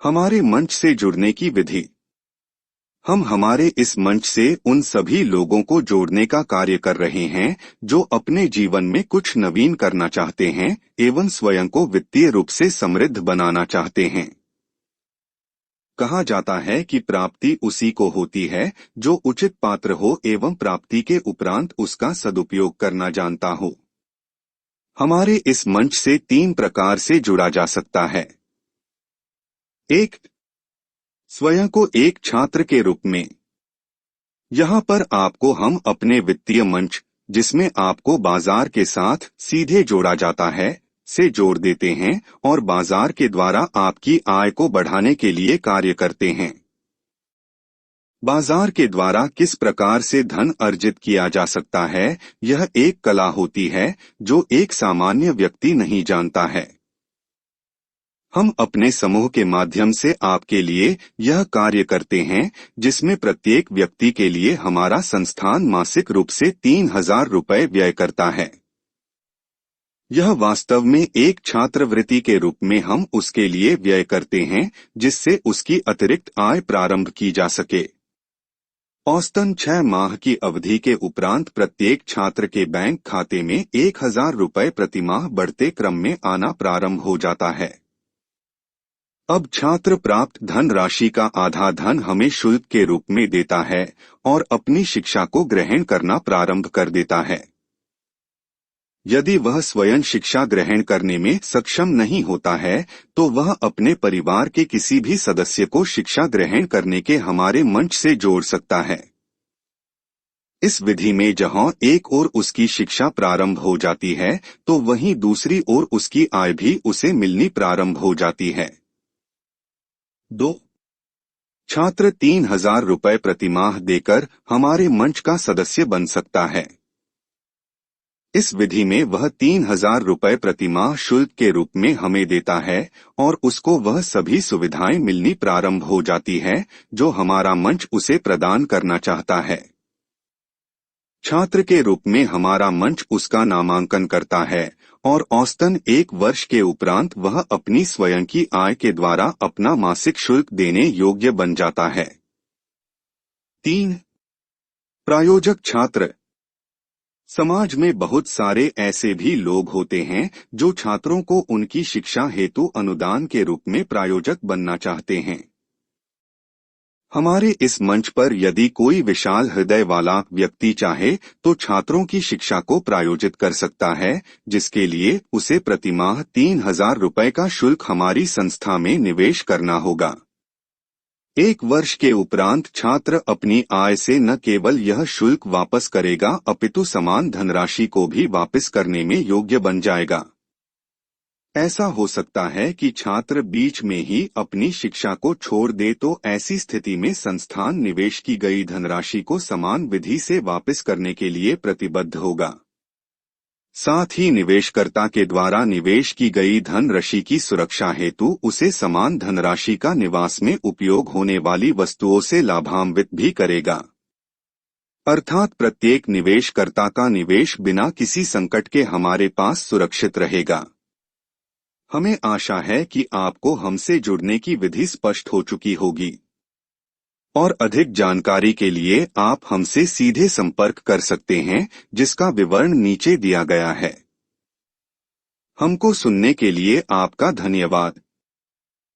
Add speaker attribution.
Speaker 1: हमारे मंच से जुड़ने की विधि। हम हमारे इस मंच से उन सभी लोगों को जोड़ने का कार्य कर रहे हैं जो अपने जीवन में कुछ नवीन करना चाहते हैं एवं स्वयं को वित्तीय रूप से समृद्ध बनाना चाहते हैं। कहा जाता है कि प्राप्ति उसी को होती है जो उचित पात्र हो एवं प्राप्ति के उपरांत उसका सदुपयोग करना जानता हो। हमारे इस मंच से 3 प्रकार से जुड़ा जा सकता है। 1. स्वयं को एक छात्र के रूप में। यहाँ पर आपको हम अपने वित्तीय मंच, जिसमें आपको बाजार के साथ सीधे जोड़ा जाता है, से जोड़ देते हैं और बाजार के द्वारा आपकी आय को बढ़ाने के लिए कार्य करते हैं। बाजार के द्वारा किस प्रकार से धन अर्जित किया जा सकता है, यह एक कला होती है जो एक सामान्य व्यक्ति नहीं जानता है। हम अपने समूह के माध्यम से आपके लिए यह कार्य करते हैं, जिसमें प्रत्येक व्यक्ति के लिए हमारा संस्थान मासिक रूप से 3000 रुपये व्यय करता है। यह वास्तव में एक छात्रवृत्ति के रूप में हम उसके लिए व्यय करते हैं, जिससे उसकी अतिरिक्त आय प्रारंभ की जा सके। औसतन 6 माह की अवधि के उपरांत प्रत्येक छात्र के बैंक खाते में 1000 रुपये प्रतिमाह बढ़ते क्रम में आना प्रारंभ हो जाता है। अब छात्र प्राप्त धन राशि का आधा धन हमें शुल्क के रूप में देता है और अपनी शिक्षा को ग्रहण करना प्रारंभ कर देता है। यदि वह स्वयं शिक्षा ग्रहण करने में सक्षम नहीं होता है, तो वह अपने परिवार के किसी भी सदस्य को शिक्षा ग्रहण करने के हमारे मंच से जोड़ सकता है। इस विधि में जहां एक ओर उसकी शिक्षा प्रारंभ हो जाती है, तो वहीं दूसरी ओर उसकी आय भी उसे मिलनी प्रारंभ हो जाती है। 2. छात्र 3000 रुपये प्रतिमाह देकर हमारे मंच का सदस्य बन सकता है। इस विधि में वह 3000 रुपये प्रतिमाह शुल्क के रूप में हमें देता है और उसको वह सभी सुविधाएं मिलनी प्रारंभ हो जाती है जो हमारा मंच उसे प्रदान करना चाहता है। छात्र के रूप में हमारा मंच उसका नामांकन करता है और औसतन 1 वर्ष के उपरांत वह अपनी स्वयं की आय के द्वारा अपना मासिक शुल्क देने योग्य बन जाता है। 3. प्रायोजक छात्र। समाज में बहुत सारे ऐसे भी लोग होते हैं जो छात्रों को उनकी शिक्षा हेतु अनुदान के रूप में प्रायोजक बनना चाहते हैं। हमारे इस मंच पर यदि कोई विशाल हृदय वाला व्यक्ति चाहे तो छात्रों की शिक्षा को प्रायोजित कर सकता है, जिसके लिए उसे प्रतिमाह 3000 रुपये का शुल्क हमारी संस्था में निवेश करना होगा। 1 वर्ष के उपरांत छात्र अपनी आय से न केवल यह शुल्क वापस करेगा अपितु समान धनराशि को भी वापस करने में योग्य बन जाएगा। ऐसा हो सकता है कि छात्र बीच में ही अपनी शिक्षा को छोड़ दे, तो ऐसी स्थिति में संस्थान निवेश की गई धनराशि को समान विधि से वापस करने के लिए प्रतिबद्ध होगा। साथ ही निवेशकर्ता के द्वारा निवेश की गई धनराशि की सुरक्षा हेतु उसे समान धनराशि का निवास में उपयोग होने वाली वस्तुओं से लाभान्वित भी करेगा। अर्थात प्रत्येक निवेशकर्ता का निवेश बिना किसी संकट के हमारे पास सुरक्षित रहेगा। हमें आशा है कि आपको हमसे जुड़ने की विधि स्पष्ट हो चुकी होगी और अधिक जानकारी के लिए आप हमसे सीधे संपर्क कर सकते हैं, जिसका विवरण नीचे दिया गया है। हमको सुनने के लिए आपका धन्यवाद।